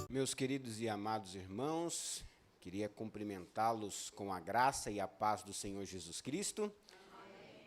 Meus queridos e amados irmãos, queria cumprimentá-los com a graça e a paz do Senhor Jesus Cristo.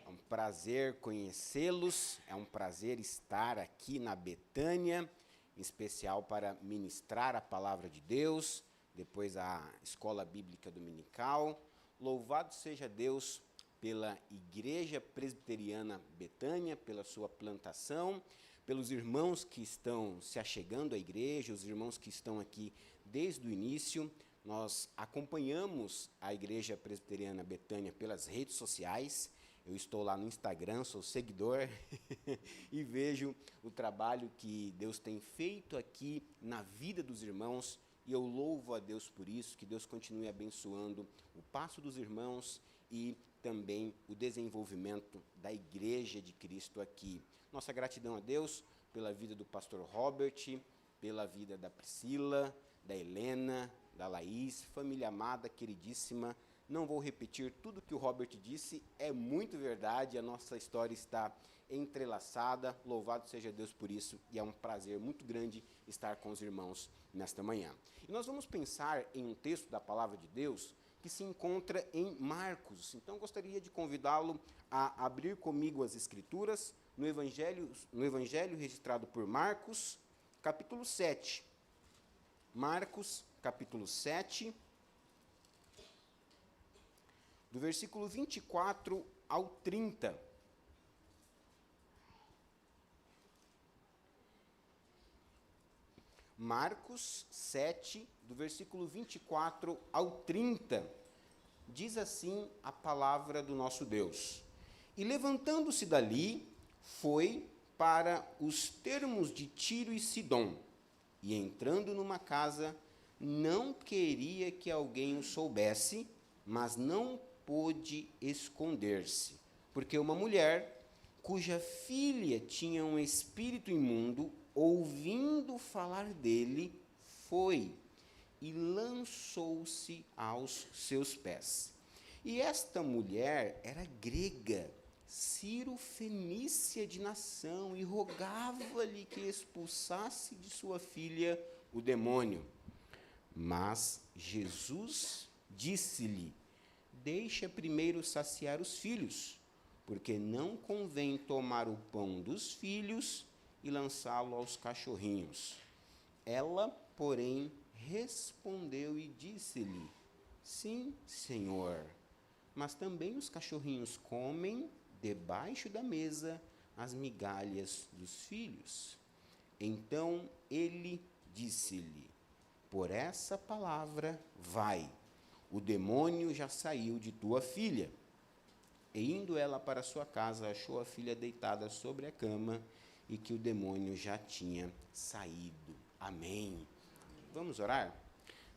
É um prazer conhecê-los, é um prazer estar aqui na Betânia, em especial para ministrar a palavra de Deus, depois a escola bíblica dominical. Louvado seja Deus pela Igreja Presbiteriana Betânia, pela sua plantação, pelos irmãos que estão se achegando à igreja, os irmãos que estão aqui desde o início. Nós acompanhamos a Igreja Presbiteriana Betânia pelas redes sociais. Eu estou lá no Instagram, sou seguidor e vejo o trabalho que Deus tem feito aqui na vida dos irmãos, e eu louvo a Deus por isso, que Deus continue abençoando o passo dos irmãos e também o desenvolvimento da Igreja de Cristo aqui. Nossa gratidão a Deus pela vida do pastor Robert, pela vida da Priscila, da Helena, da Laís, família amada, queridíssima. Não vou repetir tudo que o Robert disse, é muito verdade, a nossa história está entrelaçada. Louvado seja Deus por isso, e é um prazer muito grande estar com os irmãos nesta manhã. E nós vamos pensar em um texto da palavra de Deus que se encontra em Marcos. Então, gostaria de convidá-lo a abrir comigo as Escrituras, no Evangelho registrado por Marcos, capítulo 7. Marcos, capítulo 7, do versículo 24 ao 30. Marcos 7, do versículo 24 ao 30, diz assim a palavra do nosso Deus. E levantando-se dali, foi para os termos de Tiro e Sidom, e entrando numa casa, não queria que alguém o soubesse, mas não pôde esconder-se, porque uma mulher, cuja filha tinha um espírito imundo, ouvindo falar dele, foi e lançou-se aos seus pés. E esta mulher era grega, Cirofenícia de nação, e rogava-lhe que expulsasse de sua filha o demônio. Mas Jesus disse-lhe: deixa primeiro saciar os filhos, porque não convém tomar o pão dos filhos e lançá-lo aos cachorrinhos. Ela, porém, respondeu e disse-lhe: sim, Senhor, mas também os cachorrinhos comem debaixo da mesa as migalhas dos filhos. Então ele disse-lhe: por essa palavra vai, o demônio já saiu de tua filha. E indo ela para sua casa, achou a filha deitada sobre a cama, e que o demônio já tinha saído. Amém. Vamos orar?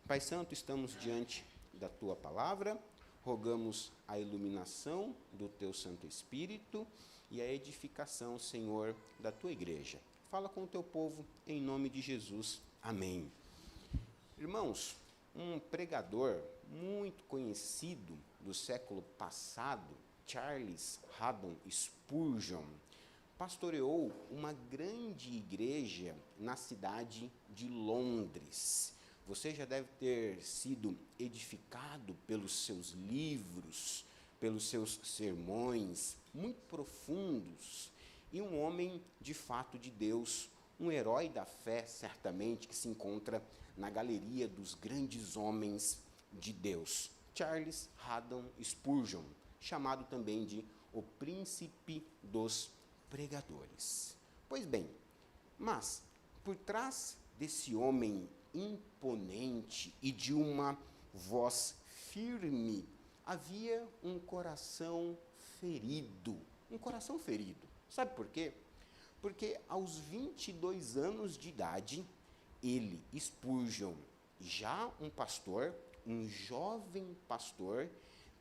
Pai Santo, estamos diante da tua palavra, rogamos a iluminação do teu Santo Espírito e a edificação, Senhor, da tua igreja. Fala com o teu povo, em nome de Jesus. Amém. Irmãos, um pregador muito conhecido do século passado, Charles Haddon Spurgeon, pastoreou uma grande igreja na cidade de Londres. Você já deve ter sido edificado pelos seus livros, pelos seus sermões, muito profundos, e um homem de fato de Deus, um herói da fé, certamente, que se encontra na galeria dos grandes homens de Deus. Charles Haddon Spurgeon, chamado também de o príncipe dos pregadores. Pois bem, mas por trás desse homem imponente e de uma voz firme, havia um coração ferido. Um coração ferido. Sabe por quê? Porque aos 22 anos de idade, ele, Spurgeon, já um pastor, um jovem pastor,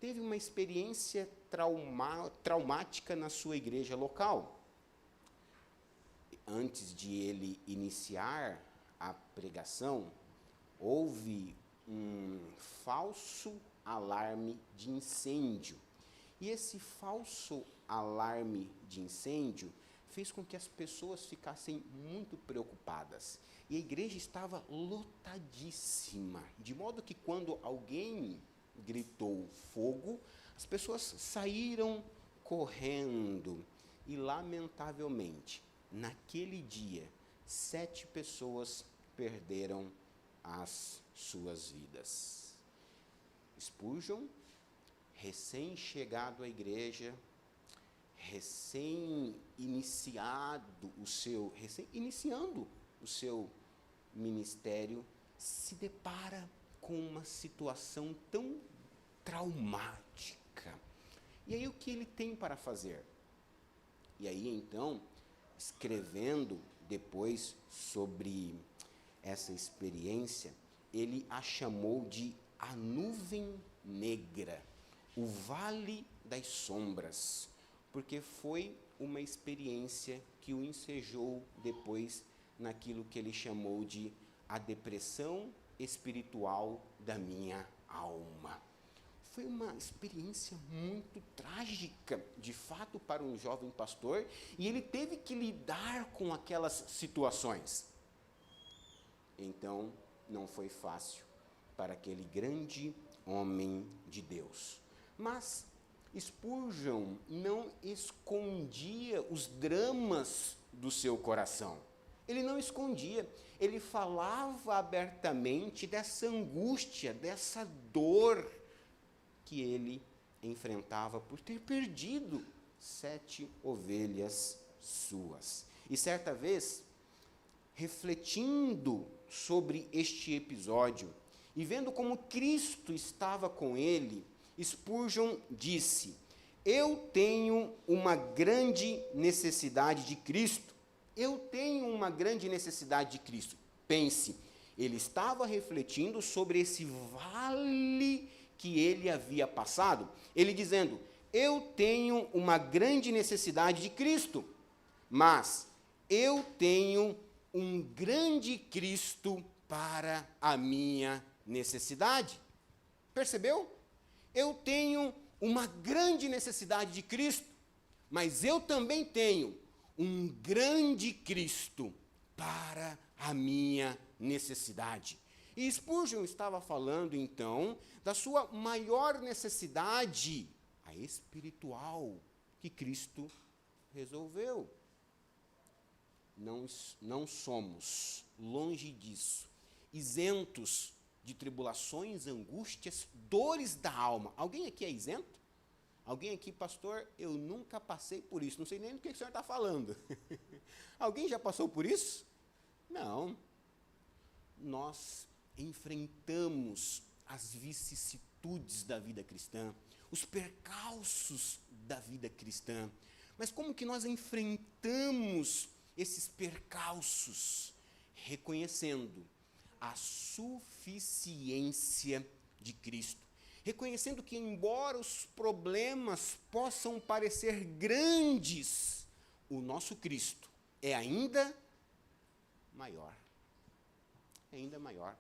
teve uma experiência traumática na sua igreja local. Antes de ele iniciar a pregação, houve um falso alarme de incêndio. E esse falso alarme de incêndio fez com que as pessoas ficassem muito preocupadas. E a igreja estava lotadíssima, de modo que quando alguém gritou fogo, as pessoas saíram correndo. E, lamentavelmente, naquele dia, 7 pessoas perderam as suas vidas. Spurgeon, recém-chegado à igreja, iniciando o seu ministério, se depara com uma situação tão traumática. E aí o que ele tem para fazer? E aí então, escrevendo depois sobre essa experiência, ele a chamou de a nuvem negra, o vale das sombras, porque foi uma experiência que o ensejou depois naquilo que ele chamou de a depressão espiritual da minha alma. Foi uma experiência muito trágica, de fato, para um jovem pastor, e ele teve que lidar com aquelas situações. Então, não foi fácil para aquele grande homem de Deus. Mas Spurgeon não escondia os dramas do seu coração. Ele não escondia, ele falava abertamente dessa angústia, dessa dor que ele enfrentava por ter perdido 7 ovelhas suas. E certa vez, refletindo sobre este episódio e vendo como Cristo estava com ele, Spurgeon disse: eu tenho uma grande necessidade de Cristo. Eu tenho uma grande necessidade de Cristo. Pense, ele estava refletindo sobre esse vale que ele havia passado, ele dizendo: eu tenho uma grande necessidade de Cristo, mas eu tenho um grande Cristo para a minha necessidade. Percebeu? Eu tenho uma grande necessidade de Cristo, mas eu também tenho um grande Cristo para a minha necessidade. E Spurgeon estava falando, então, da sua maior necessidade, a espiritual, que Cristo resolveu. Não somos, longe disso, isentos de tribulações, angústias, dores da alma. Alguém aqui é isento? Alguém aqui, pastor, eu nunca passei por isso. Não sei nem do que o senhor está falando. Alguém já passou por isso? Não. Nós enfrentamos as vicissitudes da vida cristã, os percalços da vida cristã. Mas como que nós enfrentamos esses percalços? Reconhecendo a suficiência de Cristo. Reconhecendo que, embora os problemas possam parecer grandes, o nosso Cristo é ainda maior. É ainda maior.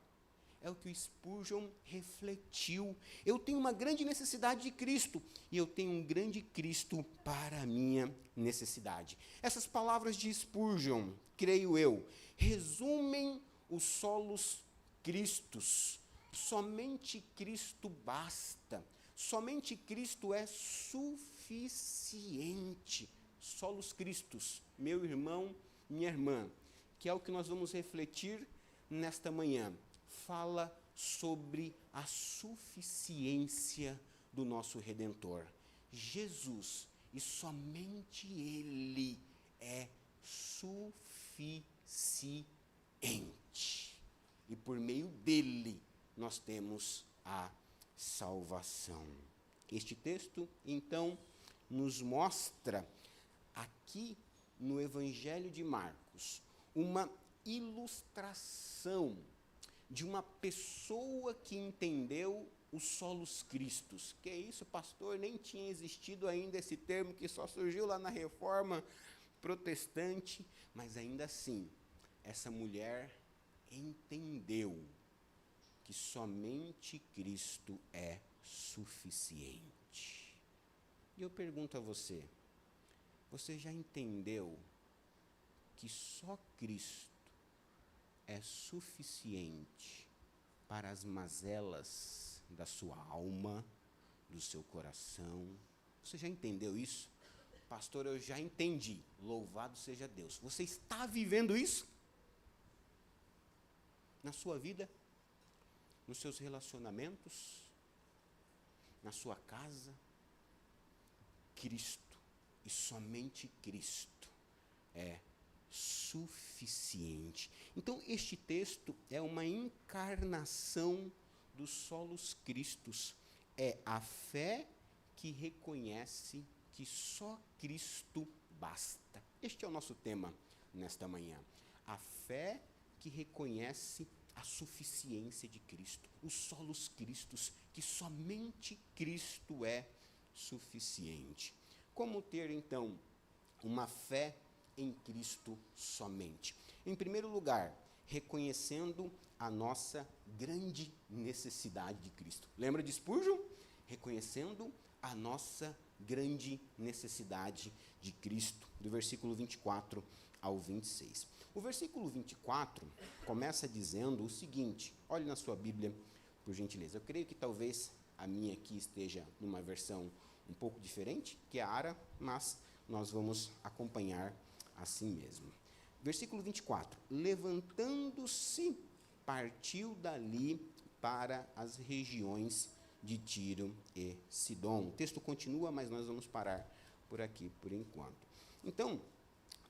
É o que o Spurgeon refletiu. Eu tenho uma grande necessidade de Cristo, e eu tenho um grande Cristo para a minha necessidade. Essas palavras de Spurgeon, creio eu, resumem os solos Cristos. Somente Cristo basta. Somente Cristo é suficiente. Solos Cristos, meu irmão, minha irmã, que é o que nós vamos refletir nesta manhã. Fala sobre a suficiência do nosso Redentor. Jesus, e somente Ele é suficiente. E por meio dele nós temos a salvação. Este texto, então, nos mostra aqui no Evangelho de Marcos uma ilustração de uma pessoa que entendeu os solos Cristos. Que é isso, pastor? Nem tinha existido ainda esse termo, que só surgiu lá na Reforma Protestante, mas ainda assim, essa mulher entendeu que somente Cristo é suficiente. E eu pergunto a você, você já entendeu que só Cristo é suficiente para as mazelas da sua alma, do seu coração? Você já entendeu isso? Pastor, eu já entendi. Louvado seja Deus. Você está vivendo isso? Na sua vida? Nos seus relacionamentos? Na sua casa? Cristo, e somente Cristo, é suficiente. Então, este texto é uma encarnação dos solos Cristos. É a fé que reconhece que só Cristo basta. Este é o nosso tema nesta manhã. A fé que reconhece a suficiência de Cristo, os solos Cristos, que somente Cristo é suficiente. Como ter, então, uma fé em Cristo somente? Em primeiro lugar, reconhecendo a nossa grande necessidade de Cristo. Lembra de Spurgeon? Reconhecendo a nossa grande necessidade de Cristo, do versículo 24 ao 26. O versículo 24 começa dizendo o seguinte, olhe na sua Bíblia, por gentileza. Eu creio que talvez a minha aqui esteja numa versão um pouco diferente, que é a ARA, mas nós vamos acompanhar assim mesmo. Versículo 24. Levantando-se, partiu dali para as regiões de Tiro e Sidom. O texto continua, mas nós vamos parar por aqui, por enquanto. Então,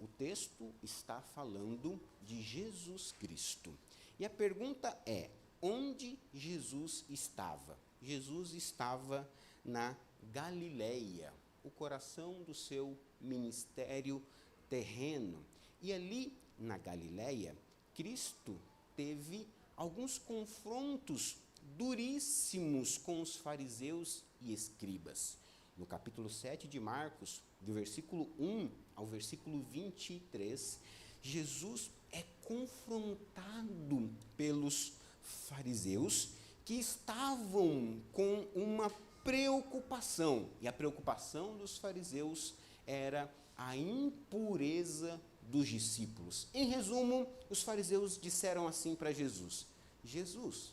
o texto está falando de Jesus Cristo. E a pergunta é, onde Jesus estava? Jesus estava na Galileia, o coração do seu ministério terreno. E ali, na Galileia, Cristo teve alguns confrontos duríssimos com os fariseus e escribas. No capítulo 7 de Marcos, do versículo 1 ao versículo 23, Jesus é confrontado pelos fariseus que estavam com uma preocupação. E a preocupação dos fariseus era a impureza dos discípulos. Em resumo, os fariseus disseram assim para Jesus: Jesus,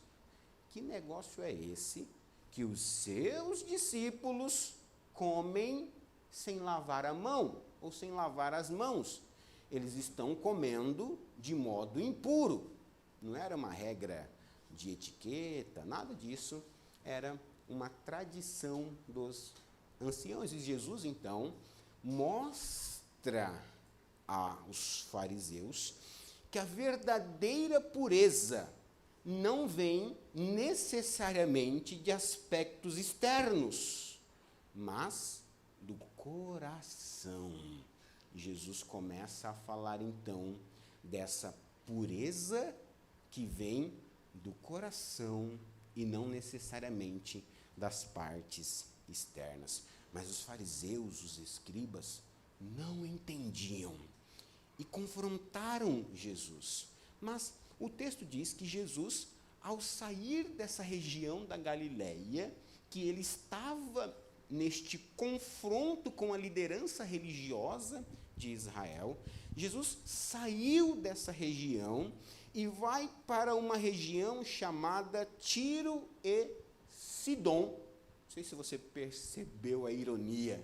que negócio é esse que os seus discípulos comem sem lavar a mão ou sem lavar as mãos? Eles estão comendo de modo impuro. Não era uma regra de etiqueta, nada disso. Era uma tradição dos anciãos. E Jesus, então, mostra aos fariseus que a verdadeira pureza não vem necessariamente de aspectos externos, mas do coração. Jesus começa a falar, então, dessa pureza que vem do coração e não necessariamente das partes externas. Mas os fariseus, os escribas, não entendiam e confrontaram Jesus. Mas o texto diz que Jesus, ao sair dessa região da Galileia, que ele estava neste confronto com a liderança religiosa de Israel, Jesus saiu dessa região e vai para uma região chamada Tiro e Sidom. Não sei se você percebeu a ironia,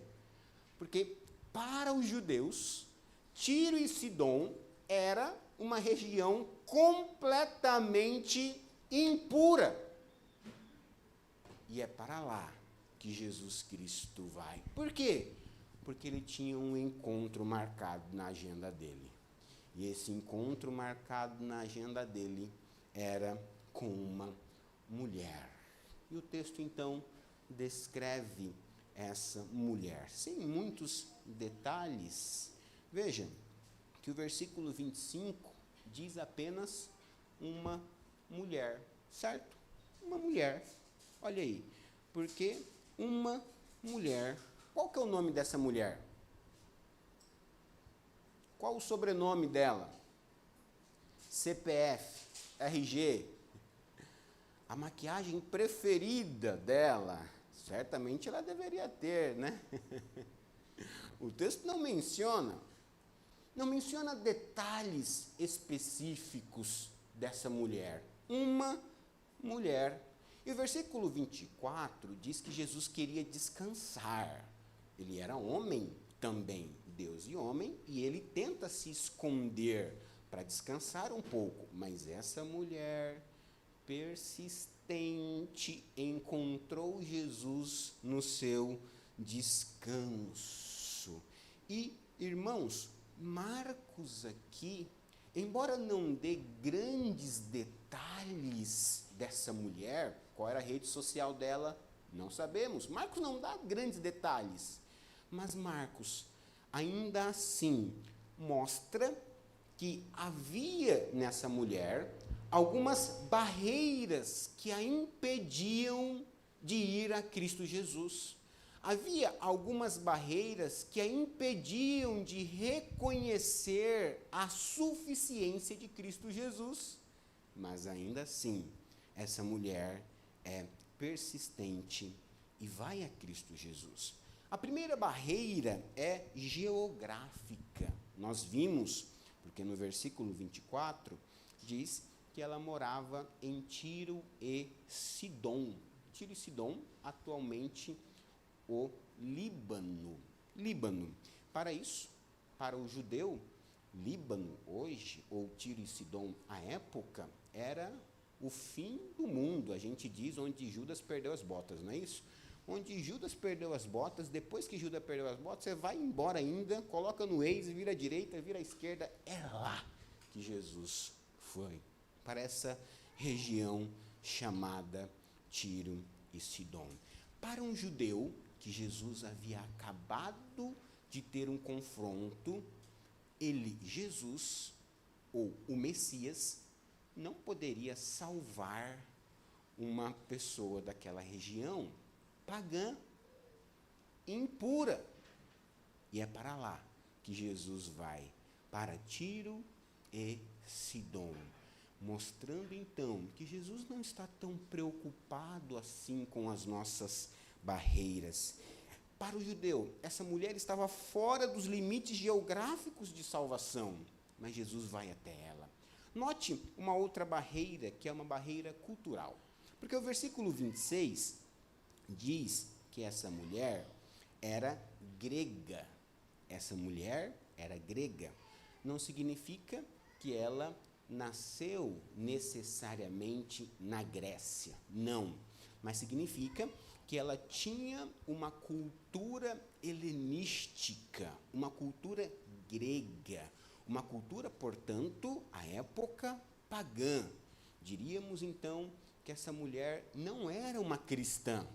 porque para os judeus, Tiro e Sidom era uma região completamente impura. E é para lá que Jesus Cristo vai. Por quê? Porque ele tinha um encontro marcado na agenda dele. E esse encontro marcado na agenda dele era com uma mulher. E o texto, então, descreve essa mulher, sem muitos detalhes. Veja que o versículo 25 diz apenas uma mulher, certo? Uma mulher. Olha aí, porque uma mulher. Qual que é o nome dessa mulher? Qual o sobrenome dela? CPF, RG. A maquiagem preferida dela, Certamente ela deveria ter, né? O texto não menciona detalhes específicos dessa mulher. Uma mulher. E o versículo 24 diz que Jesus queria descansar. Ele era homem também, Deus e homem, e ele tenta se esconder para descansar um pouco. Mas essa mulher persistente encontrou Jesus no seu descanso. E, irmãos, Marcos aqui, embora não dê grandes detalhes dessa mulher, qual era a rede social dela, não sabemos. Marcos não dá grandes detalhes, mas Marcos, ainda assim, mostra que havia nessa mulher algumas barreiras que a impediam de ir a Cristo Jesus. Havia algumas barreiras que a impediam de reconhecer a suficiência de Cristo Jesus. Mas ainda assim, essa mulher é persistente e vai a Cristo Jesus. A primeira barreira é geográfica. Nós vimos, porque no versículo 24 diz que ela morava em Tiro e Sidom. Tiro e Sidom, atualmente o Líbano. Para isso, para o judeu, Líbano hoje, ou Tiro e Sidom à época, era o fim do mundo. A gente diz onde Judas perdeu as botas, não é isso? Onde Judas perdeu as botas, depois que Judas perdeu as botas, você vai embora ainda, coloca no Waze, vira à direita, vira à esquerda, é lá que Jesus foi, para essa região chamada Tiro e Sidom. Para um judeu, que Jesus havia acabado de ter um confronto, Jesus, ou o Messias, não poderia salvar uma pessoa daquela região pagã, impura. E é para lá que Jesus vai, para Tiro e Sidom, mostrando então que Jesus não está tão preocupado assim com as nossas barreiras. Para o judeu, essa mulher estava fora dos limites geográficos de salvação, mas Jesus vai até ela. Note uma outra barreira, que é uma barreira cultural, porque o versículo 26 diz que essa mulher era grega. Essa mulher era grega. Não significa que ela nasceu necessariamente na Grécia, não, mas significa que ela tinha uma cultura helenística, uma cultura grega, uma cultura, portanto, à época pagã. Diríamos então que essa mulher não era uma cristã,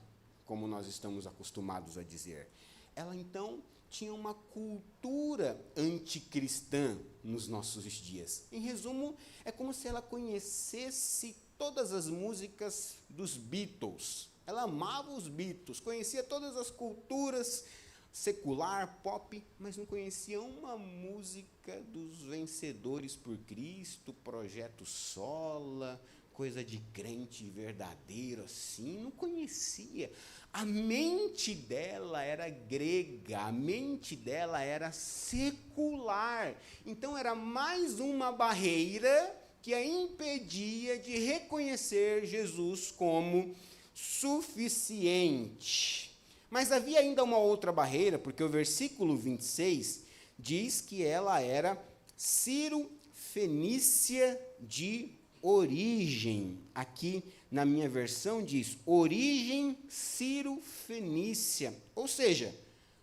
como nós estamos acostumados a dizer. Ela então tinha uma cultura anticristã nos nossos dias. Em resumo, é como se ela conhecesse todas as músicas dos Beatles. Ela amava os Beatles, conhecia todas as culturas secular, pop, mas não conhecia uma música dos Vencedores por Cristo, Projeto Sola, coisa de crente verdadeiro assim, não conhecia. A mente dela era grega, a mente dela era secular. Então era mais uma barreira que a impedia de reconhecer Jesus como suficiente. Mas havia ainda uma outra barreira, porque o versículo 26 diz que ela era Ciro-fenícia de origem. Aqui na minha versão diz origem Ciro-fenícia. Ou seja,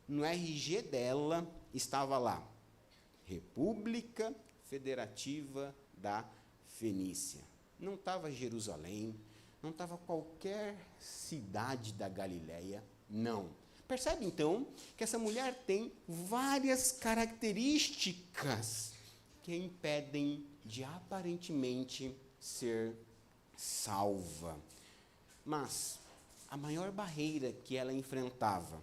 no RG dela estava lá, República Federativa da Fenícia. Não estava Jerusalém, não estava qualquer cidade da Galileia, não. Percebe então que essa mulher tem várias características que a impedem de aparentemente ser salva. Mas a maior barreira que ela enfrentava,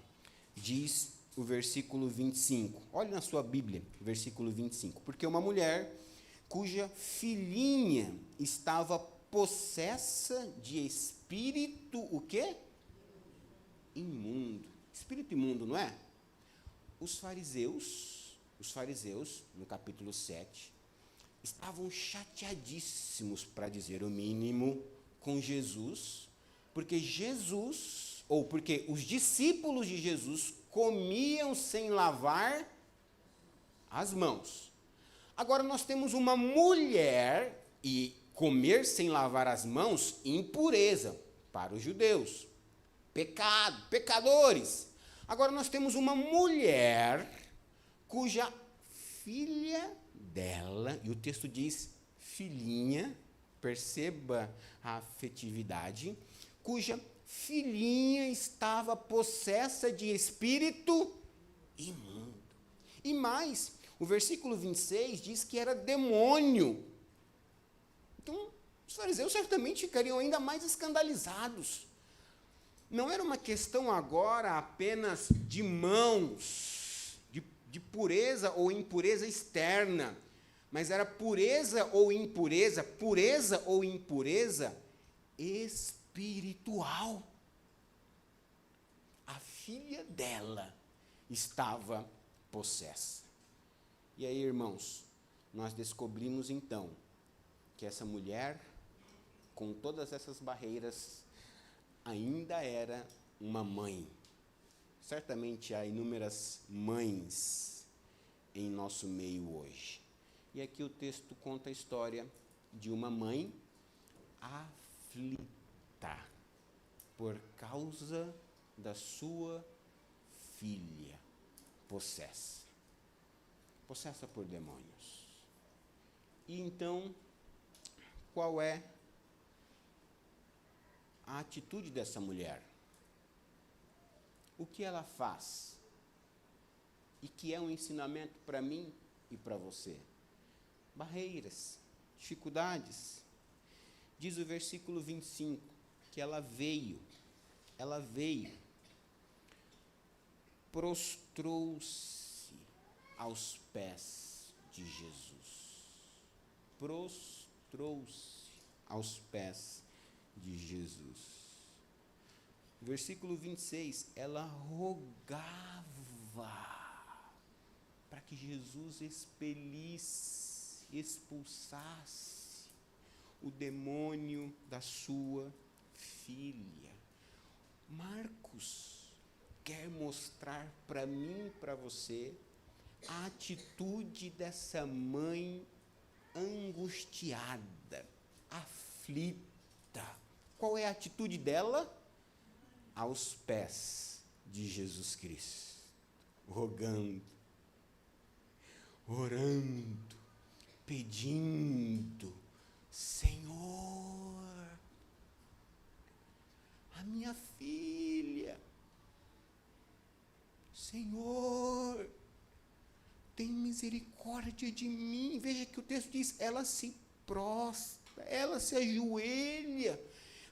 diz o versículo 25. Olhe na sua Bíblia, versículo 25. Porque uma mulher cuja filhinha estava possessa de espírito, o quê? imundo. Espírito imundo, não é? Os fariseus, no capítulo 7, estavam chateadíssimos, para dizer o mínimo, com Jesus, porque os discípulos de Jesus comiam sem lavar as mãos. Agora nós temos uma mulher, e comer sem lavar as mãos, impureza para os judeus. Pecado, pecadores. Agora nós temos uma mulher cuja filha dela, e o texto diz filhinha, perceba a afetividade, cuja filhinha estava possessa de espírito imundo. E mais, o versículo 26 diz que era demônio. Então, os fariseus certamente ficariam ainda mais escandalizados. Não era uma questão agora apenas de mãos, de pureza ou impureza externa, mas era pureza ou impureza espiritual. A filha dela estava possessa. E aí, irmãos, nós descobrimos então que essa mulher, com todas essas barreiras, ainda era uma mãe. Certamente há inúmeras mães em nosso meio hoje. E aqui o texto conta a história de uma mãe aflita por causa da sua filha possessa por demônios. E então, qual é a atitude dessa mulher? O que ela faz? E que é um ensinamento para mim e para você. Barreiras, dificuldades. Diz o versículo 25, que ela veio, prostrou-se aos pés de Jesus. Prostrou-se aos pés de Jesus. Versículo 26, ela rogava para que Jesus expulsasse o demônio da sua filha. Marcos quer mostrar para mim e para você a atitude dessa mãe angustiada, aflita. Qual é a atitude dela? Aos pés de Jesus Cristo, rogando, orando, pedindo: Senhor, a minha filha, Senhor, tem misericórdia de mim. Veja que o texto diz, ela se prostra, ela se ajoelha.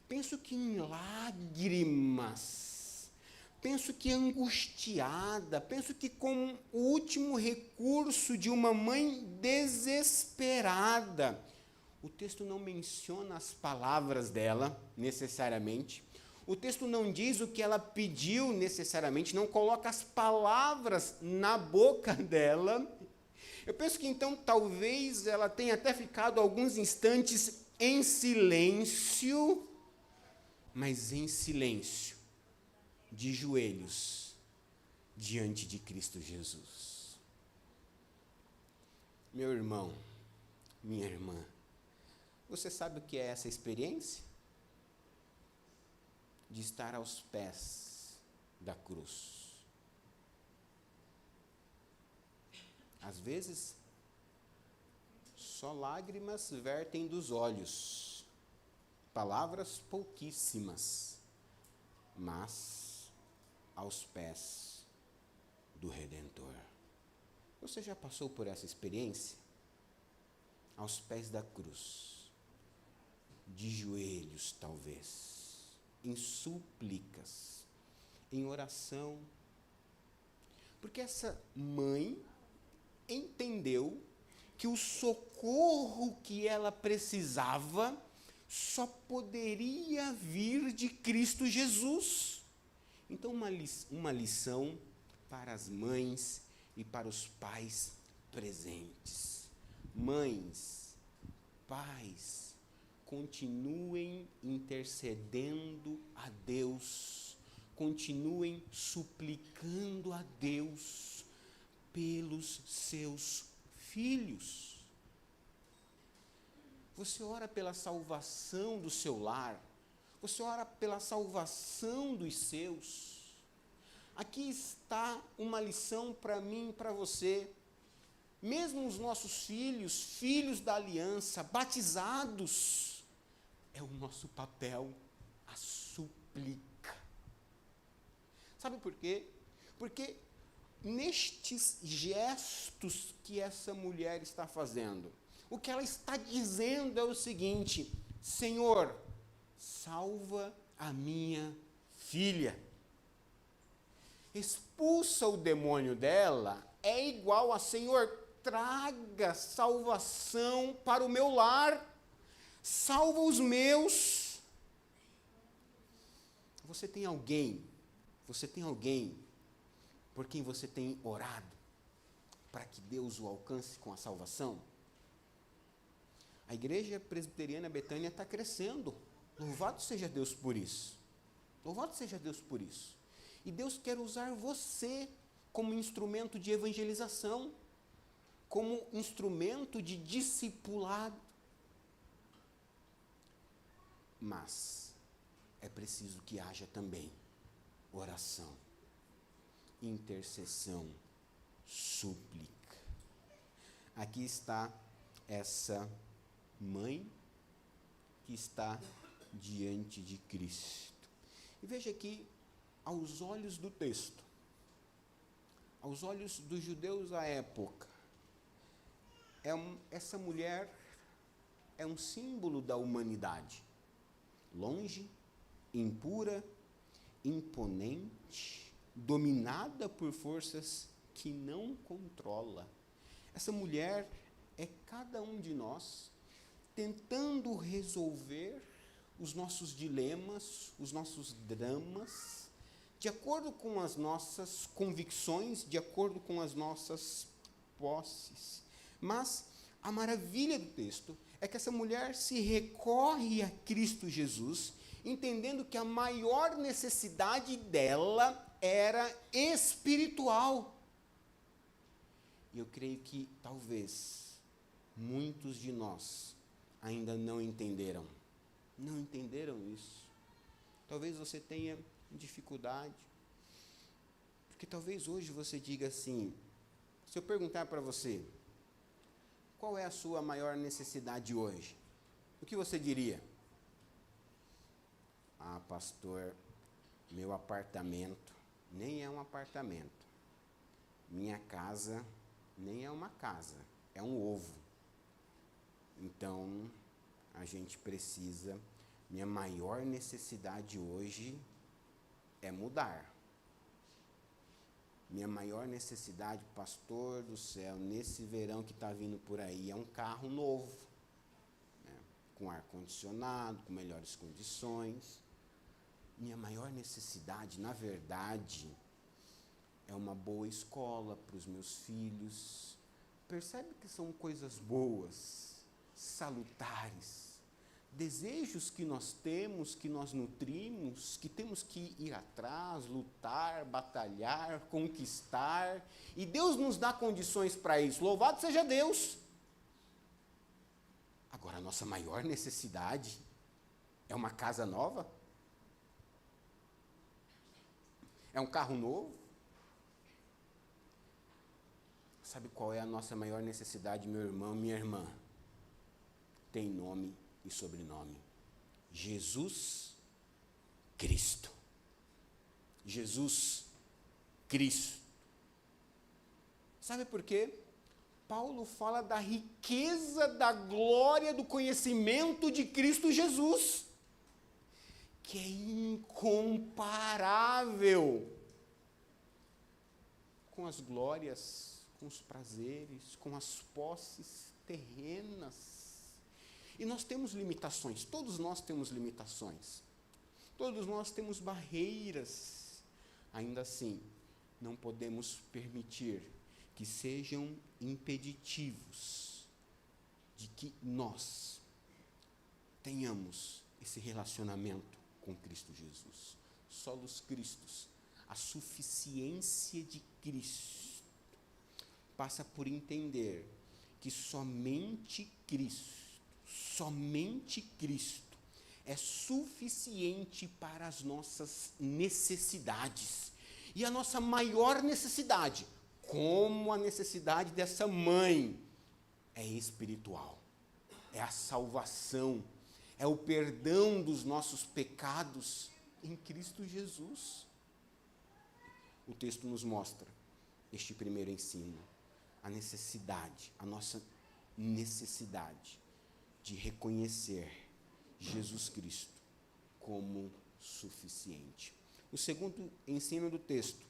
Penso que em lágrimas, penso que angustiada, penso que como o último recurso de uma mãe desesperada. O texto não menciona as palavras dela, necessariamente. O texto não diz o que ela pediu, necessariamente, não coloca as palavras na boca dela. Eu penso que então talvez ela tenha até ficado alguns instantes em silêncio, mas em silêncio, de joelhos, diante de Cristo Jesus. Meu irmão, minha irmã, você sabe o que é essa experiência? De estar aos pés da cruz. Às vezes, só lágrimas vertem dos olhos. Palavras pouquíssimas, mas aos pés do Redentor. Você já passou por essa experiência? Aos pés da cruz, de joelhos talvez, em súplicas, em oração, porque essa mãe entendeu que o socorro que ela precisava só poderia vir de Cristo Jesus. Então, uma lição para as mães e para os pais presentes. Mães, pais, continuem intercedendo a Deus, continuem suplicando a Deus pelos seus filhos. Você ora pela salvação do seu lar, você ora pela salvação dos seus. Aqui está uma lição para mim e para você. Mesmo os nossos filhos, filhos da aliança, batizados, é o nosso papel a súplica. Sabe por quê? Porque nestes gestos que essa mulher está fazendo, o que ela está dizendo é o seguinte: Senhor, salva a minha filha. Expulsa o demônio dela é igual a: Senhor, traga salvação para o meu lar, salva os meus. Você tem alguém por quem você tem orado para que Deus o alcance com a salvação? A igreja presbiteriana Betânia está crescendo. Louvado seja Deus por isso. Louvado seja Deus por isso. E Deus quer usar você como instrumento de evangelização, como instrumento de discipulado. Mas é preciso que haja também oração, intercessão, súplica. Aqui está essa mãe que está diante de Cristo. E veja que, aos olhos do texto, aos olhos dos judeus à época, essa mulher é um símbolo da humanidade. Longe, impura, imponente, dominada por forças que não controla. Essa mulher é cada um de nós tentando resolver os nossos dilemas, os nossos dramas, de acordo com as nossas convicções, de acordo com as nossas posses. Mas a maravilha do texto é que essa mulher se recorre a Cristo Jesus, entendendo que a maior necessidade dela era espiritual. E eu creio que talvez muitos de nós ainda não entenderam isso. Talvez você tenha dificuldade, porque talvez hoje você diga assim: se eu perguntar para você, qual é a sua maior necessidade hoje? O que você diria? Ah, pastor, meu apartamento nem é um apartamento. Minha casa nem é uma casa, é um ovo. Então, a gente precisa, minha maior necessidade hoje é mudar. Minha maior necessidade, pastor do céu, nesse verão que está vindo por aí, é um carro novo, né, com ar-condicionado, com melhores condições. Minha maior necessidade, na verdade, é uma boa escola para os meus filhos. Percebe que são coisas boas, salutares, desejos que nós temos, que nós nutrimos, que temos que ir atrás, lutar, batalhar, conquistar, e Deus nos dá condições para isso. Louvado seja Deus! Agora, a nossa maior necessidade é uma casa nova? É um carro novo? Sabe qual é a nossa maior necessidade, meu irmão, minha irmã? Tem nome e sobrenome: Jesus Cristo. Jesus Cristo. Sabe por quê? Paulo fala da riqueza da glória do conhecimento de Cristo Jesus, que é incomparável com as glórias, com os prazeres, com as posses terrenas. E nós temos limitações, todos nós temos limitações, todos nós temos barreiras, Ainda assim, não podemos permitir que sejam impeditivos de que nós tenhamos esse relacionamento com Cristo Jesus. Solos Cristos, a suficiência de Cristo, passa por entender que somente Cristo é suficiente para as nossas necessidades. E a nossa maior necessidade, como a necessidade dessa mãe, é espiritual, é a salvação, é o perdão dos nossos pecados em Cristo Jesus. O texto nos mostra este primeiro ensino, a nossa necessidade de reconhecer Jesus Cristo como suficiente. O segundo ensino do texto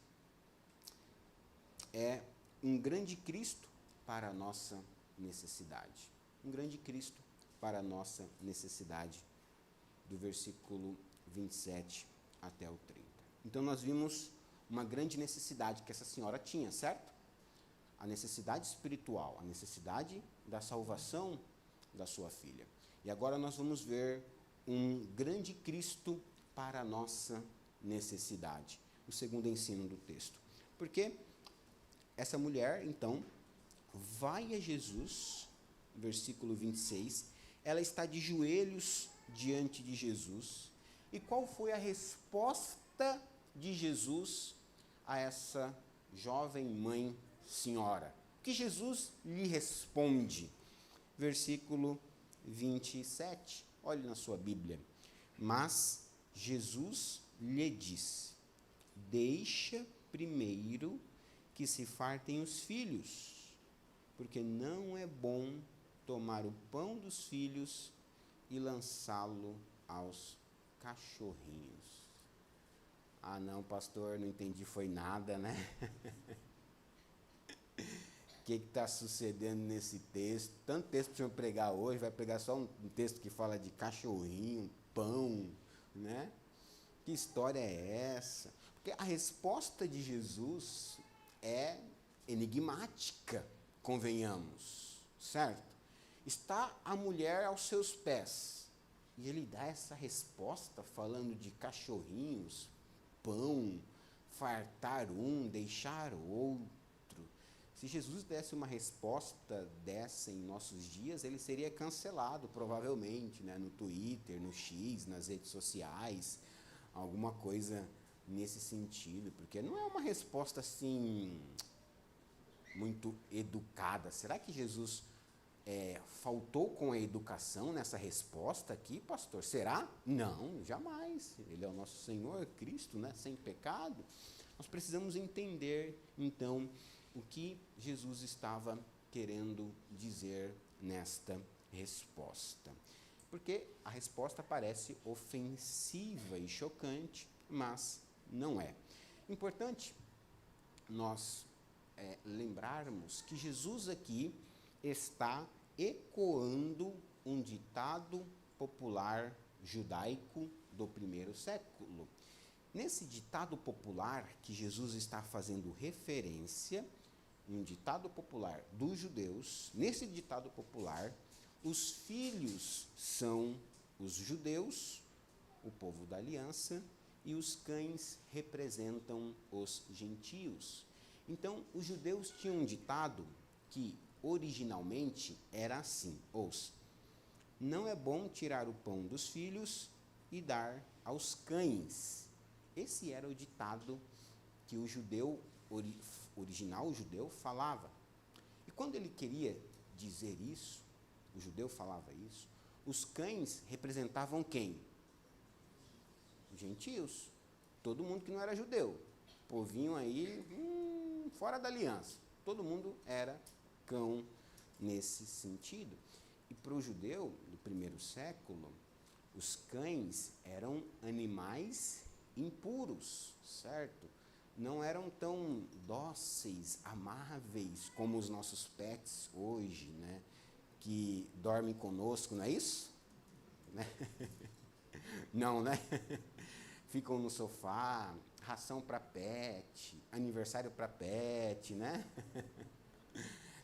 é um grande Cristo para a nossa necessidade. Um grande Cristo para a nossa necessidade, do versículo 27 até o 30. Então, nós vimos uma grande necessidade que essa senhora tinha, certo? A necessidade espiritual, a necessidade da salvação da sua filha. E agora nós vamos ver um grande Cristo para a nossa necessidade. O segundo ensino do texto. Porque essa mulher, então, vai a Jesus, versículo 26, ela está de joelhos diante de Jesus. E qual foi a resposta de Jesus a essa jovem mãe senhora? O que Jesus lhe responde? Versículo 27, olhe na sua Bíblia. Mas Jesus lhe disse: deixa primeiro que se fartem os filhos, porque não é bom tomar o pão dos filhos e lançá-lo aos cachorrinhos. Ah, não, pastor, não entendi, foi nada, né? O que está sucedendo nesse texto? Tanto texto para o senhor pregar hoje, vai pregar só um texto que fala de cachorrinho, pão, né? Que história é essa? Porque a resposta de Jesus é enigmática, convenhamos, certo? Está a mulher aos seus pés, e ele dá essa resposta falando de cachorrinhos, pão, fartar um, deixar o outro. Se Jesus desse uma resposta dessa em nossos dias, ele seria cancelado, provavelmente, né, no Twitter, no X, nas redes sociais, alguma coisa nesse sentido, porque não é uma resposta assim muito educada. Será que Jesus faltou com a educação nessa resposta aqui, pastor? Será? Não, jamais. Ele é o nosso Senhor Cristo, né, sem pecado. Nós precisamos entender, então, o que Jesus estava querendo dizer nesta resposta. Porque a resposta parece ofensiva e chocante, mas não é. Importante nós lembrarmos que Jesus aqui está ecoando um ditado popular judaico do primeiro século. Nesse ditado popular que Jesus está fazendo referência, um ditado popular dos judeus, nesse ditado popular, os filhos são os judeus, o povo da aliança, e os cães representam os gentios. Então, os judeus tinham um ditado que originalmente era assim, ouça: não é bom tirar o pão dos filhos e dar aos cães. Esse era o ditado que o judeu original, o judeu, falava. E quando ele queria dizer isso, o judeu falava isso, os cães representavam quem? Os gentios. Todo mundo que não era judeu. Povinho aí, fora da aliança. Todo mundo era cão nesse sentido. E para o judeu do primeiro século, os cães eram animais impuros, certo? Não eram tão dóceis, amáveis como os nossos pets hoje, né? Que dormem conosco, não é isso? Né? Não, né? Ficam no sofá, ração para pet, aniversário para pet, né?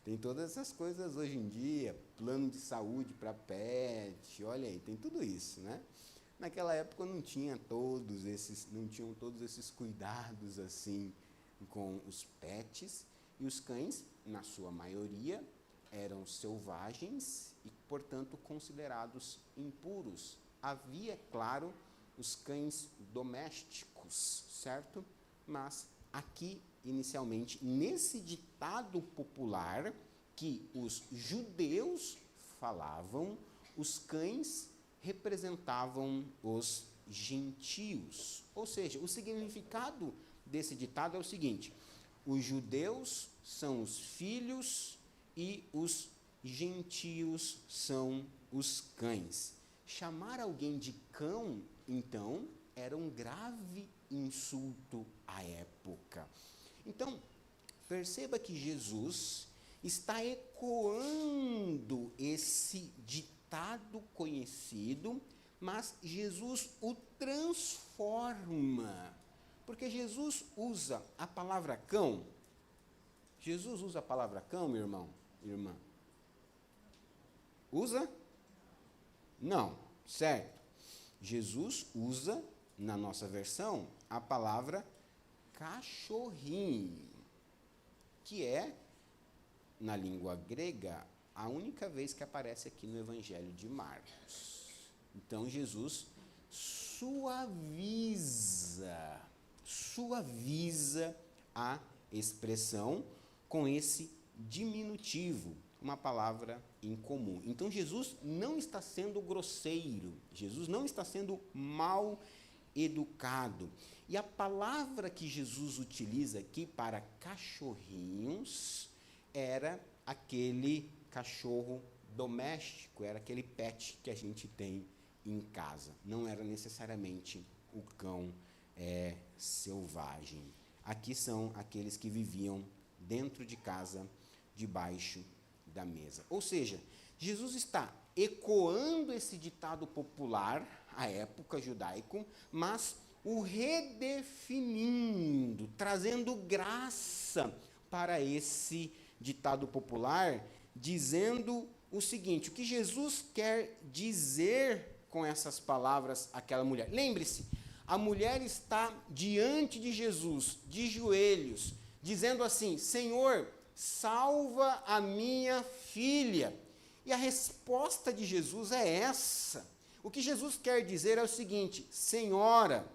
Tem todas essas coisas hoje em dia, plano de saúde para pet, olha aí, tem tudo isso, né? Naquela época não tinham todos esses cuidados assim com os pets, e os cães, na sua maioria, eram selvagens e, portanto, considerados impuros. Havia, claro, os cães domésticos, certo? Mas aqui, inicialmente, nesse ditado popular que os judeus falavam, os cães representavam os gentios. Ou seja, o significado desse ditado é o seguinte: os judeus são os filhos e os gentios são os cães. Chamar alguém de cão, então, era um grave insulto à época. Então, perceba que Jesus está ecoando esse ditado conhecido, mas Jesus o transforma. Porque Jesus usa a palavra cão. Jesus usa a palavra cão, meu irmão, irmã? Usa? Não, certo. Jesus usa, na nossa versão, a palavra cachorrinho, que é, na língua grega, a única vez que aparece aqui no Evangelho de Marcos. Então, Jesus suaviza a expressão com esse diminutivo, uma palavra incomum. Então, Jesus não está sendo grosseiro, Jesus não está sendo mal educado. E a palavra que Jesus utiliza aqui para cachorrinhos era aquele cachorro doméstico, era aquele pet que a gente tem em casa. Não era necessariamente o cão selvagem. Aqui são aqueles que viviam dentro de casa, debaixo da mesa. Ou seja, Jesus está ecoando esse ditado popular, à época judaico, mas o redefinindo, trazendo graça para esse ditado popular, dizendo o seguinte: o que Jesus quer dizer com essas palavras àquela mulher. Lembre-se, a mulher está diante de Jesus, de joelhos, dizendo assim: Senhor, salva a minha filha. E a resposta de Jesus é essa. O que Jesus quer dizer é o seguinte: Senhora,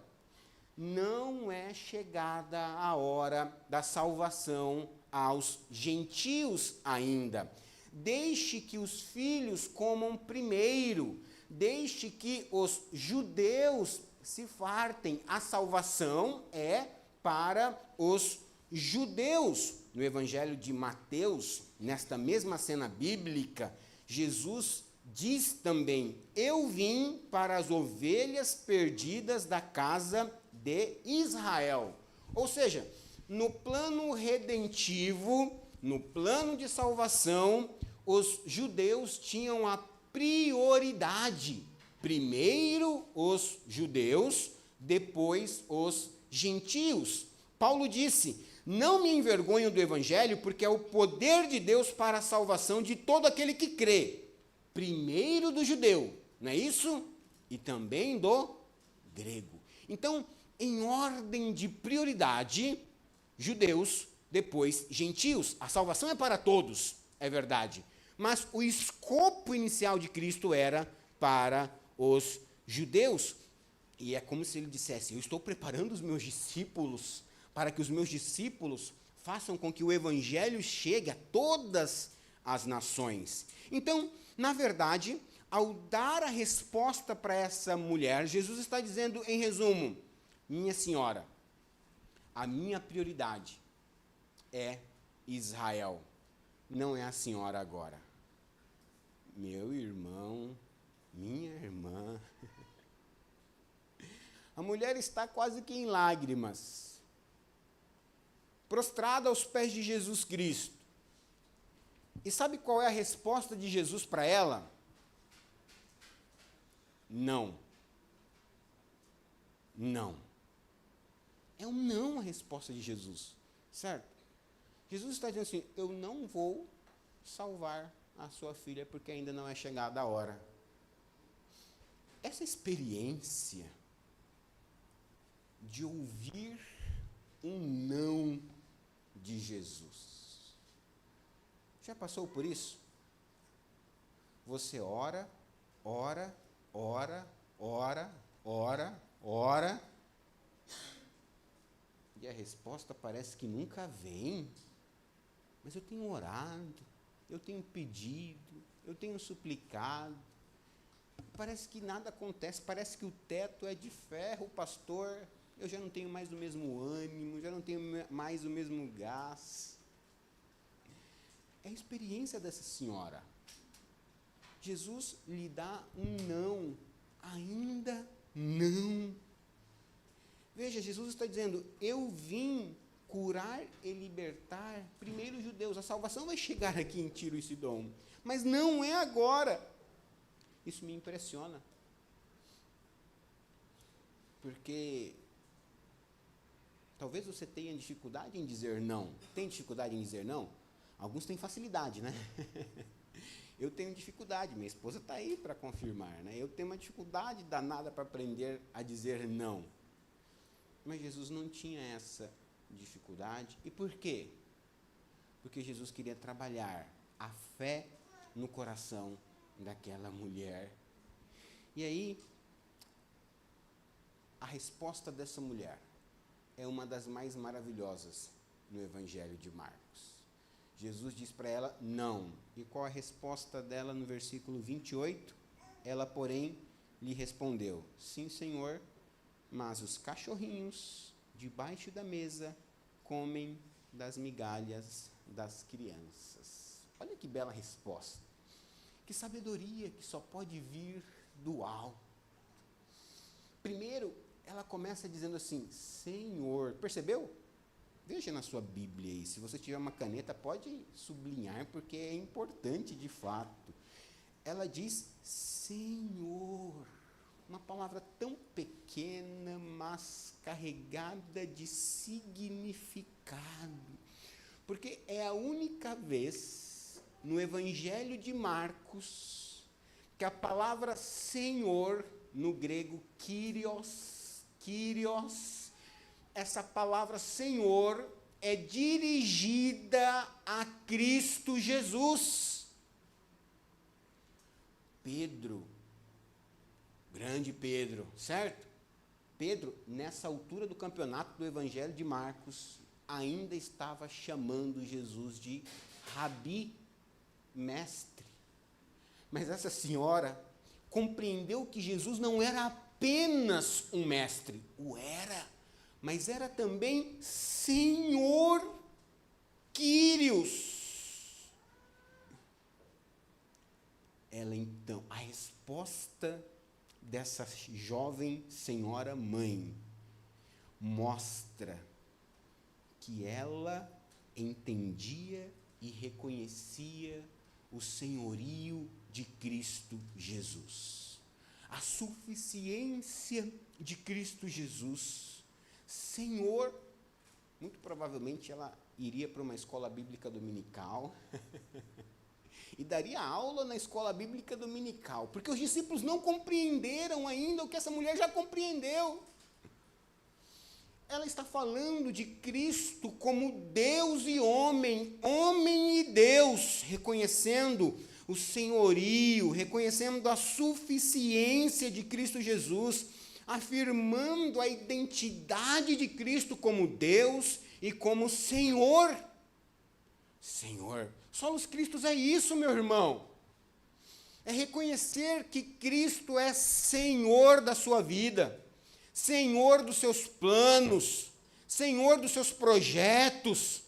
não é chegada a hora da salvação aos gentios ainda. Deixe que os filhos comam primeiro. Deixe que os judeus se fartem. A salvação é para os judeus. No Evangelho de Mateus, nesta mesma cena bíblica, Jesus diz também: eu vim para as ovelhas perdidas da casa de Israel. Ou seja, no plano redentivo, no plano de salvação, os judeus tinham a prioridade. Primeiro os judeus, depois os gentios. Paulo disse: não me envergonho do evangelho, porque é o poder de Deus para a salvação de todo aquele que crê. Primeiro do judeu, não é isso? E também do grego. Então, em ordem de prioridade, judeus, depois gentios. A salvação é para todos, é verdade. Mas o escopo inicial de Cristo era para os judeus. E é como se ele dissesse: eu estou preparando os meus discípulos para que os meus discípulos façam com que o evangelho chegue a todas as nações. Então, na verdade, ao dar a resposta para essa mulher, Jesus está dizendo, em resumo: minha senhora, a minha prioridade é Israel, não é a senhora agora. Meu irmão, minha irmã. A mulher está quase que em lágrimas, prostrada aos pés de Jesus Cristo. E sabe qual é a resposta de Jesus para ela? Não. Não. É um não a resposta de Jesus, certo? Jesus está dizendo assim, eu não vou salvar a sua filha porque ainda não é chegada a hora. Essa experiência de ouvir um não de Jesus, já passou por isso? Você ora, ora, ora, ora, ora, ora, e a resposta parece que nunca vem. Mas eu tenho orado, eu tenho pedido, eu tenho suplicado, parece que nada acontece, parece que o teto é de ferro, pastor, eu já não tenho mais o mesmo ânimo, já não tenho mais o mesmo gás. É a experiência dessa senhora. Jesus lhe dá um não, ainda não. Veja, Jesus está dizendo, eu vim curar e libertar, primeiro os judeus, a salvação vai chegar aqui em Tiro e Sidom, mas não é agora. Isso me impressiona, porque talvez você tenha dificuldade em dizer não. Tem dificuldade em dizer não? Alguns têm facilidade, né? Eu tenho dificuldade, minha esposa está aí para confirmar, né? Eu tenho uma dificuldade danada para aprender a dizer não. Mas Jesus não tinha essa dificuldade. E por quê? Porque Jesus queria trabalhar a fé no coração daquela mulher. E aí, a resposta dessa mulher é uma das mais maravilhosas no Evangelho de Marcos. Jesus diz para ela, não. E qual a resposta dela no versículo 28? Ela, porém, lhe respondeu, sim, Senhor, mas os cachorrinhos debaixo da mesa comem das migalhas das crianças. Olha que bela resposta. Que sabedoria que só pode vir do alto. Primeiro, ela começa dizendo assim, Senhor, percebeu? Veja na sua Bíblia aí, se você tiver uma caneta, pode sublinhar, porque é importante de fato. Ela diz, Senhor, uma palavra tão pequena, mas carregada de significado. Porque é a única vez no Evangelho de Marcos que a palavra Senhor, no grego Kyrios, essa palavra Senhor é dirigida a Cristo Jesus. Pedro, grande Pedro, certo? Pedro, nessa altura do campeonato do Evangelho de Marcos, ainda estava chamando Jesus de Rabi, mestre. Mas essa senhora compreendeu que Jesus não era apenas um mestre, o era, mas era também Senhor Kyrios. Ela então, a resposta dessa jovem senhora mãe mostra que ela entendia e reconhecia o senhorio de Cristo Jesus, a suficiência de Cristo Jesus. Senhor, muito provavelmente ela iria para uma escola bíblica dominical e daria aula na escola bíblica dominical, porque os discípulos não compreenderam ainda o que essa mulher já compreendeu. Ela está falando de Cristo como Deus e homem, homem e Deus, reconhecendo o senhorio, reconhecendo a suficiência de Cristo Jesus, afirmando a identidade de Cristo como Deus e como Senhor. Senhor, solos Cristos é isso, meu irmão. É reconhecer que Cristo é Senhor da sua vida, Senhor dos seus planos, Senhor dos seus projetos,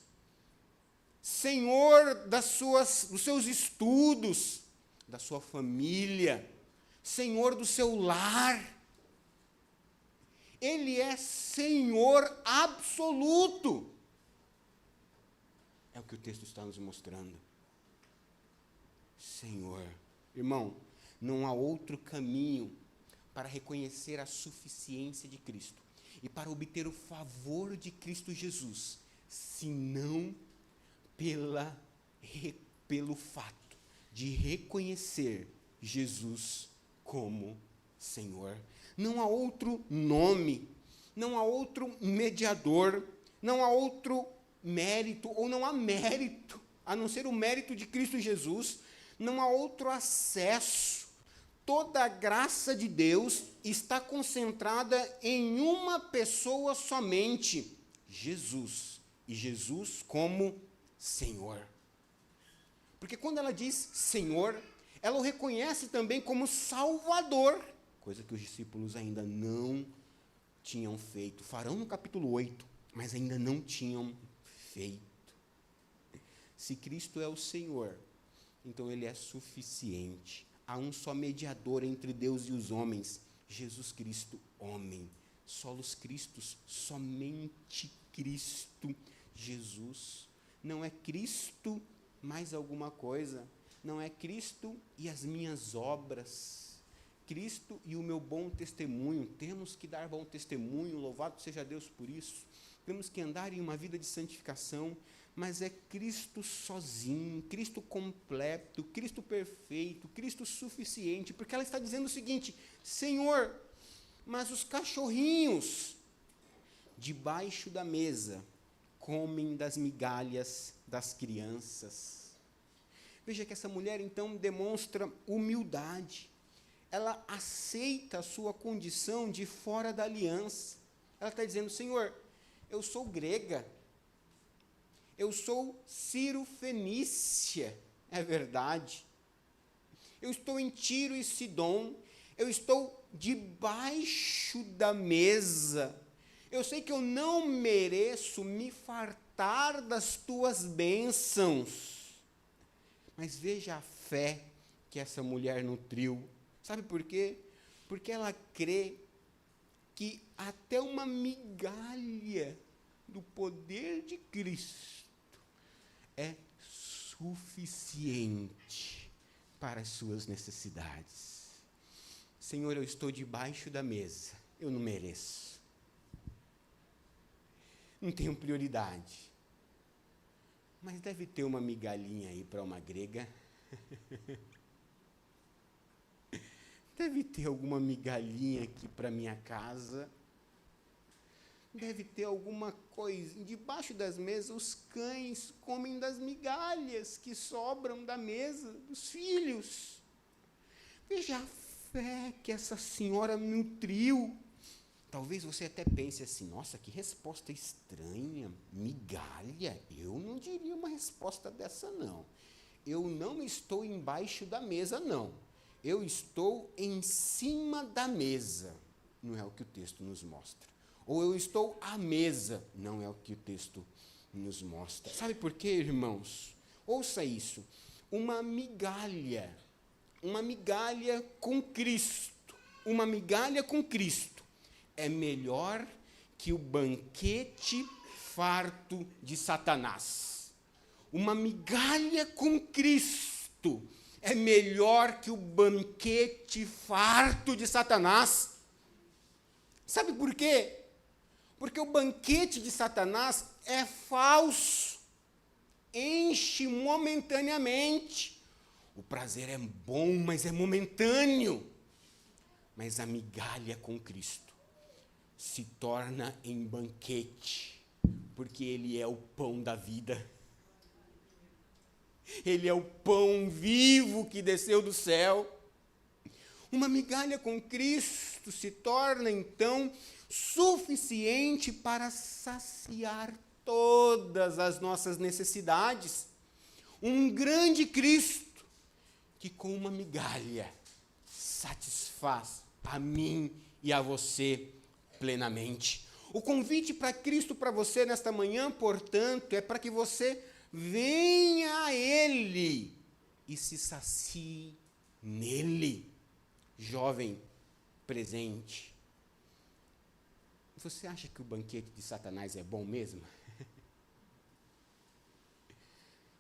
Senhor dos seus estudos, da sua família, Senhor do seu lar. Ele é Senhor absoluto. É o que o texto está nos mostrando. Senhor. Irmão, não há outro caminho para reconhecer a suficiência de Cristo e para obter o favor de Cristo Jesus, senão pelo fato de reconhecer Jesus como Senhor. Não há outro nome, não há outro mediador, não há outro mérito, ou não há mérito, a não ser o mérito de Cristo Jesus, não há outro acesso. Toda a graça de Deus está concentrada em uma pessoa somente, Jesus. E Jesus como Senhor. Porque quando ela diz Senhor, ela o reconhece também como Salvador, coisa que os discípulos ainda não tinham feito. Farão no capítulo 8, mas ainda não tinham feito. Se Cristo é o Senhor, então Ele é suficiente. Há um só mediador entre Deus e os homens, Jesus Cristo, homem. Solos Christus, somente Cristo Jesus. Não é Cristo mais alguma coisa. Não é Cristo e as minhas obras. Cristo e o meu bom testemunho. Temos que dar bom testemunho, louvado seja Deus por isso. Temos que andar em uma vida de santificação, mas é Cristo sozinho, Cristo completo, Cristo perfeito, Cristo suficiente, porque ela está dizendo o seguinte: Senhor, mas os cachorrinhos debaixo da mesa comem das migalhas das crianças. Veja que essa mulher então demonstra humildade. Ela aceita a sua condição de fora da aliança. Ela está dizendo: Senhor, eu sou grega, eu sou Ciro-fenícia, é verdade. Eu estou em Tiro e Sidom, eu estou debaixo da mesa. Eu sei que eu não mereço me fartar das tuas bênçãos. Mas veja a fé que essa mulher nutriu. Sabe por quê? Porque ela crê que até uma migalha do poder de Cristo é suficiente para as suas necessidades. Senhor, eu estou debaixo da mesa, eu não mereço. Não tenho prioridade. Mas deve ter uma migalhinha aí para uma grega. Deve ter alguma migalhinha aqui para minha casa. Deve ter alguma coisa. Debaixo das mesas, os cães comem das migalhas que sobram da mesa dos filhos. Veja a fé que essa senhora nutriu. Talvez você até pense assim: nossa, que resposta estranha, migalha. Eu não diria uma resposta dessa, não. Eu não estou embaixo da mesa, não. Eu estou em cima da mesa. Não é o que o texto nos mostra. Ou eu estou à mesa. Não é o que o texto nos mostra. Sabe por quê, irmãos? Ouça isso. Uma migalha com Cristo. Uma migalha com Cristo é melhor que o banquete farto de Satanás. Uma migalha com Cristo é melhor que o banquete farto de Satanás. Sabe por quê? Porque o banquete de Satanás é falso, enche momentaneamente. O prazer é bom, mas é momentâneo. Mas a migalha com Cristo se torna em banquete, porque Ele é o pão da vida. Ele é o pão vivo que desceu do céu. Uma migalha com Cristo se torna, então, suficiente para saciar todas as nossas necessidades. Um grande Cristo que com uma migalha satisfaz a mim e a você plenamente. O convite para Cristo para você nesta manhã, portanto, é para que você venha a Ele e se sacie nele. Jovem presente, você acha que o banquete de Satanás é bom mesmo?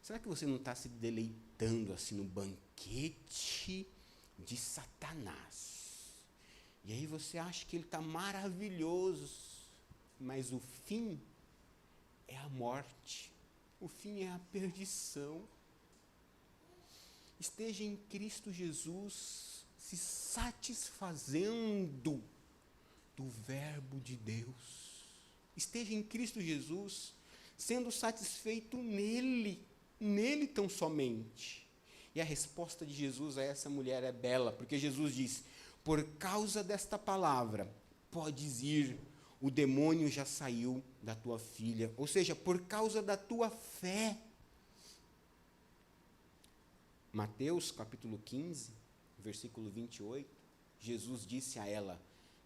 Será que você não está se deleitando assim no banquete de Satanás? E aí você acha que ele está maravilhoso. mas o fim é a morte, o fim é a perdição. Esteja em Cristo Jesus, se satisfazendo do verbo de Deus. Esteja em Cristo Jesus, sendo satisfeito nele tão somente. E a resposta de Jesus a essa mulher é bela, porque Jesus diz: por causa desta palavra, podes ir, o demônio já saiu da tua filha. Ou seja, por causa da tua fé. Mateus capítulo 15, versículo 28, Jesus disse a ela: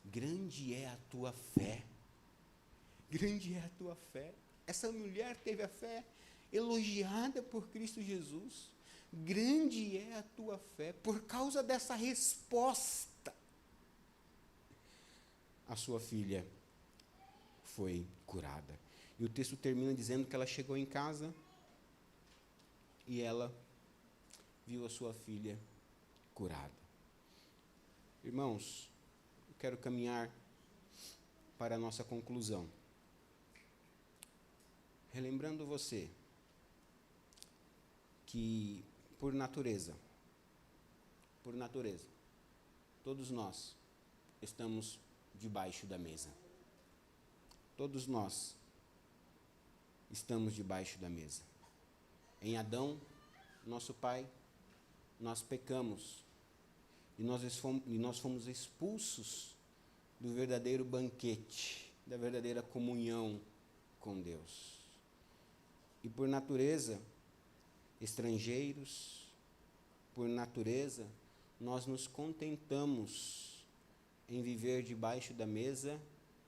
grande é a tua fé. Grande é a tua fé. Essa mulher teve a fé elogiada por Cristo Jesus. Grande é a tua fé. Por causa dessa resposta, a sua filha foi curada. E o texto termina dizendo que ela chegou em casa e ela viu a sua filha curada. Irmãos, eu quero caminhar para a nossa conclusão. Relembrando você que, por natureza, todos nós estamos debaixo da mesa. Todos nós estamos debaixo da mesa. Em Adão, nosso pai, nós pecamos e nós fomos expulsos do verdadeiro banquete, da verdadeira comunhão com Deus. E por natureza, estrangeiros, por natureza, nós nos contentamos em viver debaixo da mesa,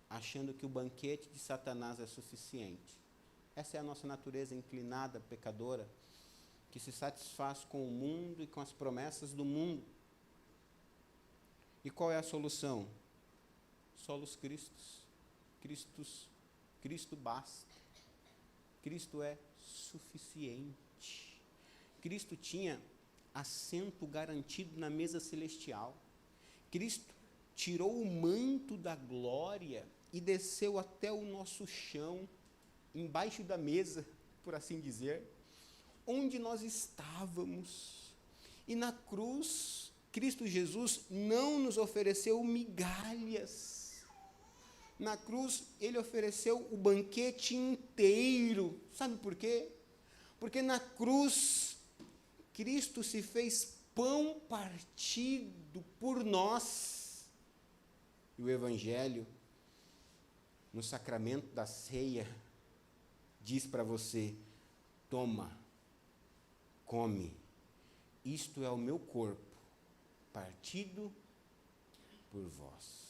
achando que o banquete de Satanás é suficiente. Essa é a nossa natureza inclinada, pecadora, que se satisfaz com o mundo e com as promessas do mundo. E qual é a solução? Solos Christus. Cristo basta. Cristo é suficiente. Cristo tinha assento garantido na mesa celestial. Cristo tirou o manto da glória e desceu até o nosso chão, embaixo da mesa, por assim dizer, onde nós estávamos. E na cruz, Cristo Jesus não nos ofereceu migalhas. Na cruz, ele ofereceu o banquete inteiro. Sabe por quê? Porque na cruz, Cristo se fez pão partido por nós. E o Evangelho, no sacramento da ceia, diz para você: toma, come, isto é o meu corpo, partido por vós.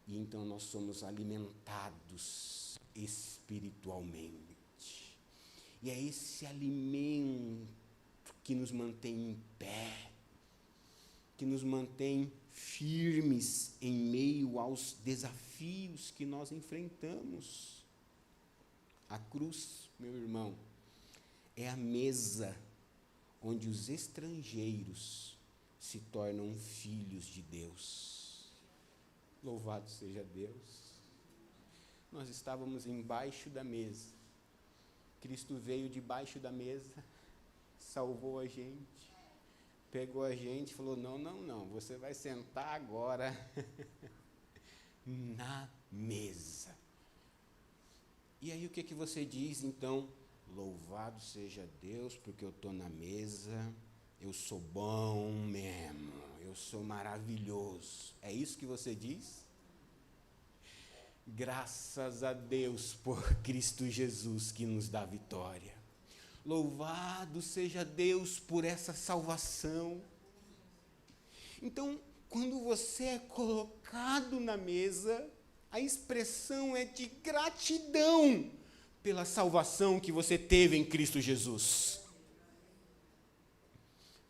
E então nós somos alimentados espiritualmente. E é esse alimento que nos mantém em pé, que nos mantém firmes em meio aos desafios que nós enfrentamos. A cruz, meu irmão, é a mesa onde os estrangeiros se tornam filhos de Deus. Louvado seja Deus. Nós estávamos embaixo da mesa. Cristo veio debaixo da mesa, salvou a gente, pegou a gente e falou: não, você vai sentar agora na mesa. E aí o que você diz então? Louvado seja Deus, porque eu estou na mesa, eu sou bom mesmo, eu sou maravilhoso. É isso que você diz? Graças a Deus por Cristo Jesus que nos dá vitória. Louvado seja Deus por essa salvação. Então, quando você é colocado na mesa, a expressão é de gratidão pela salvação que você teve em Cristo Jesus.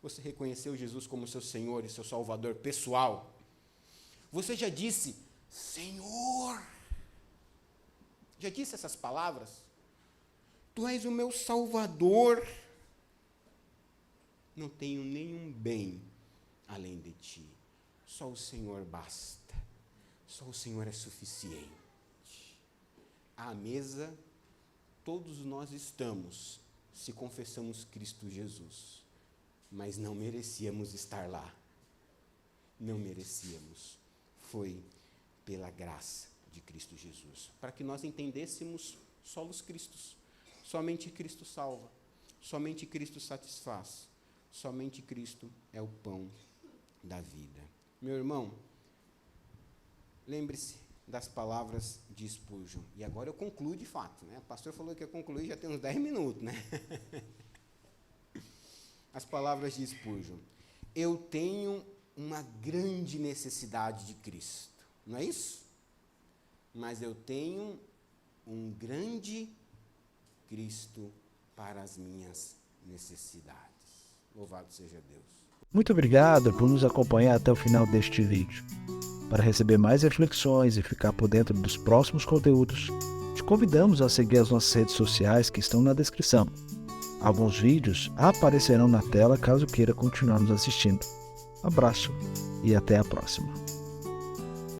Você reconheceu Jesus como seu Senhor e seu Salvador pessoal? Você já disse: Senhor? Já disse essas palavras? Tu és o meu Salvador. Não tenho nenhum bem além de ti. Só o Senhor basta. Só o Senhor é suficiente. à mesa todos nós estamos, se confessamos Cristo Jesus, mas não merecíamos estar lá. Não merecíamos. Foi pela graça de Cristo Jesus, para que nós entendêssemos solos Cristos. Somente Cristo salva, somente Cristo satisfaz, somente Cristo é o pão da vida. Meu irmão, lembre-se das palavras de Spurgeon. E agora eu concluo de fato, né? O pastor falou que ia concluir, já tem uns 10 minutos, né? As palavras de Spurgeon. Eu tenho uma grande necessidade de Cristo, não é isso? Mas eu tenho um grande Cristo para as minhas necessidades. Louvado seja Deus. Muito obrigado por nos acompanhar até o final deste vídeo. Para receber mais reflexões e ficar por dentro dos próximos conteúdos, te convidamos a seguir as nossas redes sociais que estão na descrição. Alguns vídeos aparecerão na tela caso queira continuar nos assistindo. Abraço e até a próxima.